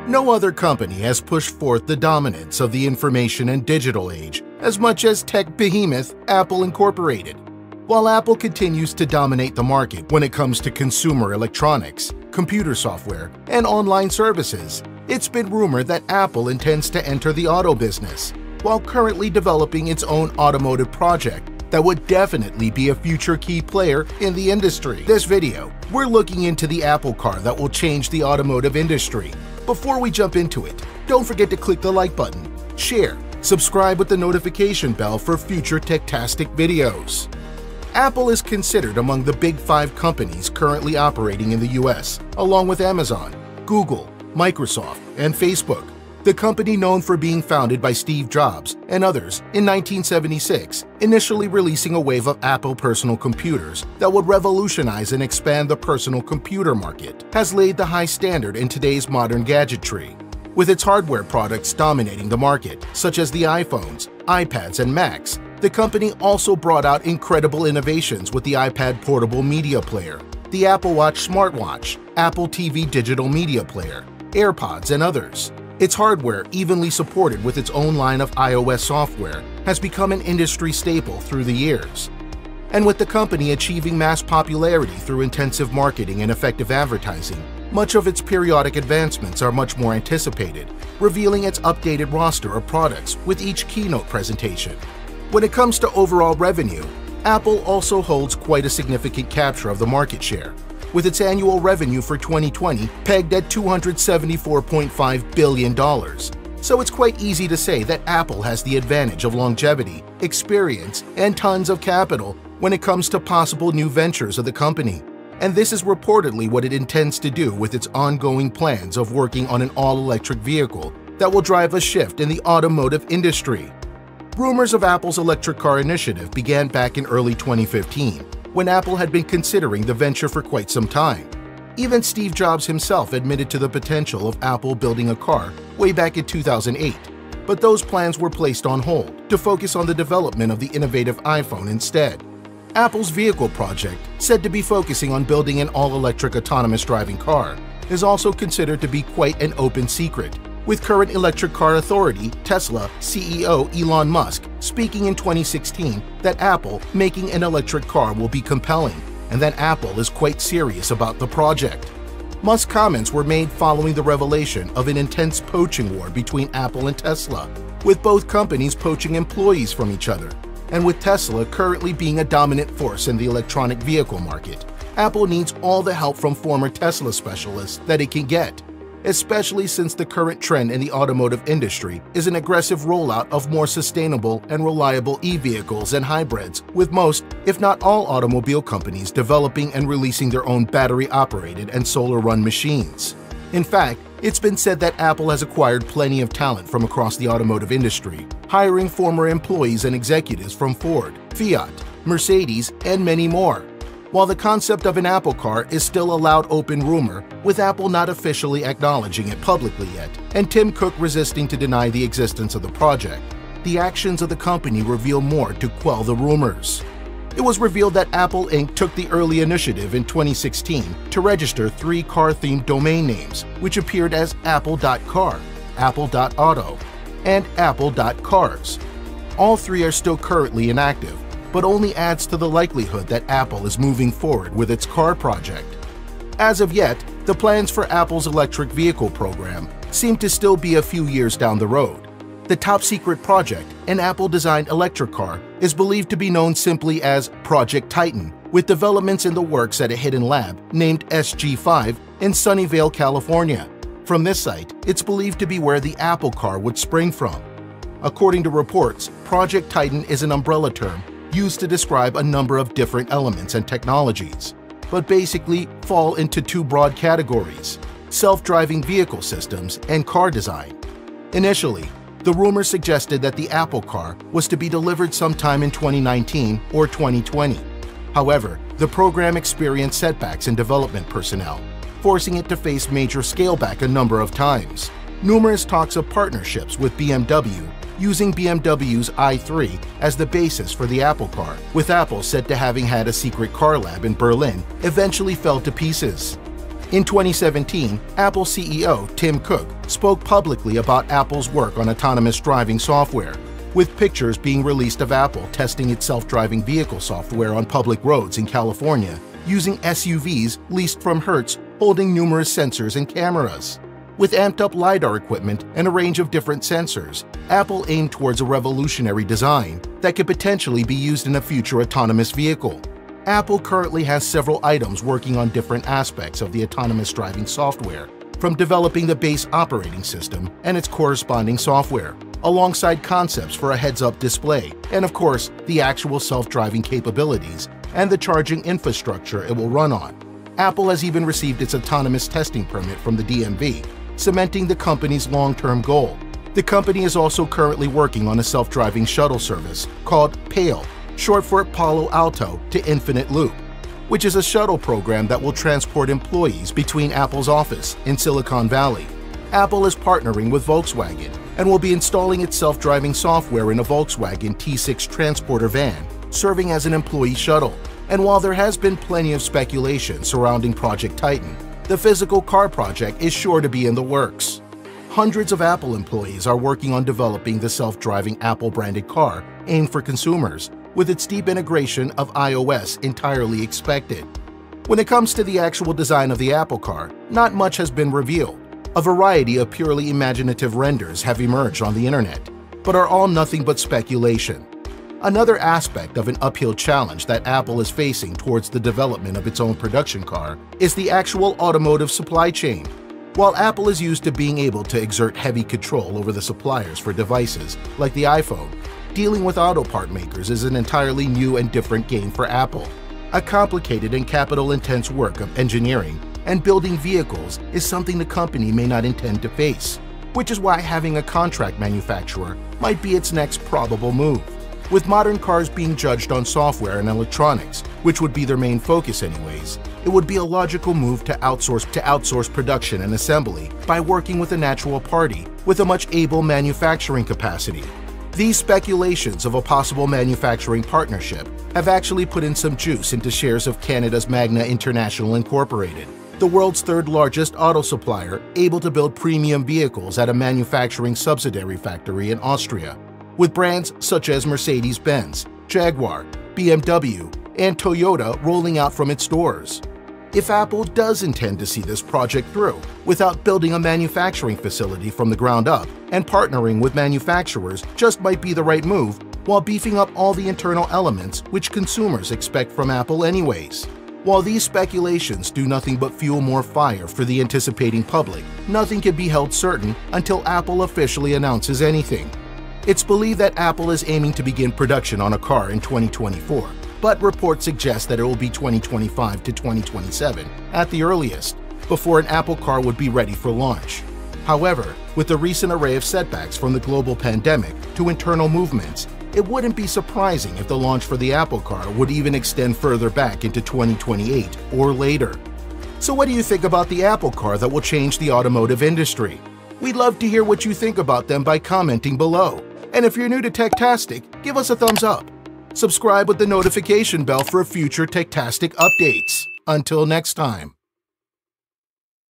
No other company has pushed forth the dominance of the information and digital age as much as tech behemoth Apple Incorporated. While Apple continues to dominate the market when it comes to consumer electronics, computer software, and online services, it's been rumored that Apple intends to enter the auto business, while currently developing its own automotive project that would definitely be a future key player in the industry. This video, we're looking into the Apple car that will change the automotive industry. Before we jump into it, don't forget to click the like button, share, subscribe with the notification bell for future tech-tastic videos. Apple is considered among the big 5 companies currently operating in the US, along with Amazon, Google, Microsoft, and Facebook. The company, known for being founded by Steve Jobs and others in 1976, initially releasing a wave of Apple personal computers that would revolutionize and expand the personal computer market, has laid the high standard in today's modern gadgetry. With its hardware products dominating the market, such as the iPhones, iPads, and Macs, the company also brought out incredible innovations with the iPad portable media player, the Apple Watch smartwatch, Apple TV digital media player, AirPods, and others. Its hardware, evenly supported with its own line of iOS software, has become an industry staple through the years. And with the company achieving mass popularity through intensive marketing and effective advertising, much of its periodic advancements are much more anticipated, revealing its updated roster of products with each keynote presentation. When it comes to overall revenue, Apple also holds quite a significant capture of the market share, with its annual revenue for 2020 pegged at $274.5 billion. So it's quite easy to say that Apple has the advantage of longevity, experience, and tons of capital when it comes to possible new ventures of the company. And this is reportedly what it intends to do with its ongoing plans of working on an all-electric vehicle that will drive a shift in the automotive industry. Rumors of Apple's electric car initiative began back in early 2015, when Apple had been considering the venture for quite some time. Even Steve Jobs himself admitted to the potential of Apple building a car way back in 2008, but those plans were placed on hold to focus on the development of the innovative iPhone instead. Apple's vehicle project, said to be focusing on building an all-electric autonomous driving car, is also considered to be quite an open secret, with current electric car authority Tesla CEO Elon Musk speaking in 2016 that Apple making an electric car will be compelling and that Apple is quite serious about the project. Musk's comments were made following the revelation of an intense poaching war between Apple and Tesla, with both companies poaching employees from each other, and with Tesla currently being a dominant force in the electronic vehicle market. Apple needs all the help from former Tesla specialists that it can get, especially since the current trend in the automotive industry is an aggressive rollout of more sustainable and reliable e-vehicles and hybrids, with most, if not all, automobile companies developing and releasing their own battery-operated and solar-run machines. In fact, it's been said that Apple has acquired plenty of talent from across the automotive industry, hiring former employees and executives from Ford, Fiat, Mercedes, and many more. While the concept of an Apple car is still a loud open rumor, with Apple not officially acknowledging it publicly yet, and Tim Cook resisting to deny the existence of the project, the actions of the company reveal more to quell the rumors. It was revealed that Apple Inc. took the early initiative in 2016 to register 3 car-themed domain names, which appeared as apple.car, apple.auto, and apple.cars. All 3 are still currently inactive, but only adds to the likelihood that Apple is moving forward with its car project. As of yet, the plans for Apple's electric vehicle program seem to still be a few years down the road. The top-secret project, an Apple-designed electric car, is believed to be known simply as Project Titan, with developments in the works at a hidden lab named SG5 in Sunnyvale, California. From this site, it's believed to be where the Apple car would spring from. According to reports, Project Titan is an umbrella term used to describe a number of different elements and technologies, but basically fall into 2 broad categories: self-driving vehicle systems and car design. Initially, the rumors suggested that the Apple car was to be delivered sometime in 2019 or 2020. However, the program experienced setbacks in development personnel, forcing it to face major scale-back a number of times. Numerous talks of partnerships with BMW, using BMW's i3 as the basis for the Apple car, with Apple said to having had a secret car lab in Berlin, eventually fell to pieces. In 2017, Apple CEO Tim Cook spoke publicly about Apple's work on autonomous driving software, with pictures being released of Apple testing its self-driving vehicle software on public roads in California using SUVs leased from Hertz holding numerous sensors and cameras. With amped-up LiDAR equipment and a range of different sensors, Apple aimed towards a revolutionary design that could potentially be used in a future autonomous vehicle. Apple currently has several items working on different aspects of the autonomous driving software, from developing the base operating system and its corresponding software, alongside concepts for a heads-up display, and of course, the actual self-driving capabilities and the charging infrastructure it will run on. Apple has even received its autonomous testing permit from the DMV, cementing the company's long-term goal. The company is also currently working on a self-driving shuttle service called PALE, short for Palo Alto to Infinite Loop, which is a shuttle program that will transport employees between Apple's office in Silicon Valley. Apple is partnering with Volkswagen and will be installing its self-driving software in a Volkswagen T6 transporter van, serving as an employee shuttle. And while there has been plenty of speculation surrounding Project Titan, the physical car project is sure to be in the works. Hundreds of Apple employees are working on developing the self-driving Apple-branded car aimed for consumers, with its deep integration of iOS entirely expected. When it comes to the actual design of the Apple car, not much has been revealed. A variety of purely imaginative renders have emerged on the internet, but are all nothing but speculation. Another aspect of an uphill challenge that Apple is facing towards the development of its own production car is the actual automotive supply chain. While Apple is used to being able to exert heavy control over the suppliers for devices like the iPhone, dealing with auto part makers is an entirely new and different game for Apple. A complicated and capital-intense work of engineering and building vehicles is something the company may not intend to face, which is why having a contract manufacturer might be its next probable move. With modern cars being judged on software and electronics, which would be their main focus anyways, it would be a logical move to outsource production and assembly by working with a natural party with a much able manufacturing capacity. These speculations of a possible manufacturing partnership have actually put in some juice into shares of Canada's Magna International Incorporated, the world's third-largest auto supplier able to build premium vehicles at a manufacturing subsidiary factory in Austria, with brands such as Mercedes-Benz, Jaguar, BMW, and Toyota rolling out from its stores. If Apple does intend to see this project through without building a manufacturing facility from the ground up, and partnering with manufacturers just might be the right move while beefing up all the internal elements which consumers expect from Apple anyways. While these speculations do nothing but fuel more fire for the anticipating public, nothing can be held certain until Apple officially announces anything. It's believed that Apple is aiming to begin production on a car in 2024, but reports suggest that it will be 2025 to 2027 at the earliest, before an Apple car would be ready for launch. However, with the recent array of setbacks from the global pandemic to internal movements, it wouldn't be surprising if the launch for the Apple car would even extend further back into 2028 or later. So what do you think about the Apple car that will change the automotive industry? We'd love to hear what you think about them by commenting below. And if you're new to Techtastic, give us a thumbs up. Subscribe with the notification bell for future Techtastic updates. Until next time.